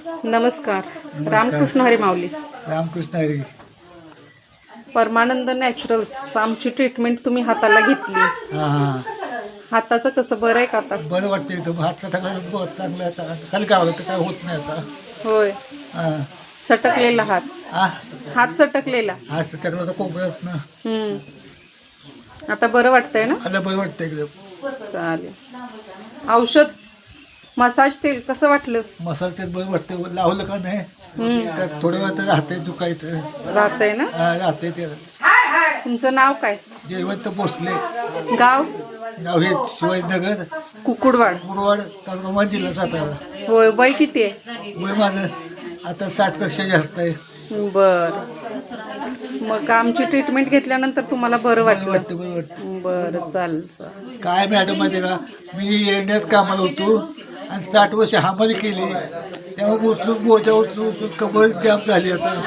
नमस्कार. नमस्कार. रामकृष्ण हरी माऊली. रामकृष्ण हरी. परमानंद नॅचरल्स आमची ट्रीटमेंट तुम्ही हाताला घेतली. हां हाताचं कसं बरं आहे का आता? बरं वाटतं एकदम. हातचा चांगला आता खाली गावलं तर काय होत नाही आता. होय. हां सटकलेला हात. हात सटकलेला. हात चांगला तर कोपऱ्यात ना आता बरं वाटतंय ना? आता बरं वाटतं एकदम. चालेल. औषध मसाज तेल कसं वाटलं? मसाज ते बरं वाटतं. लावलं का नाही तर थोड्या वेळ तर राहते दुखायचं. राहतंय ना? राहते ते. तुमचं नाव काय? जयवंत भोसले. गाव? गाव हे शिवाजीनगर, कुकुडवाड. मुरवाड, तालुका जिल्हा सातारा. होय. वय किती आहे? वय माझं आता 60पेक्षा जास्त आहे. बर. मग आमची ट्रीटमेंट घेतल्यानंतर तुम्हाला बरं बरं वाटलं? वाटतं बरं वाटतं. बरं. चालेल. काय मॅडम माहिती का, मी एंड्यात कामाला होतो आणि 60 वर्ष हमाली केली. तेव्हा उचलून बोजा उचलून कमर जाम झाली आता.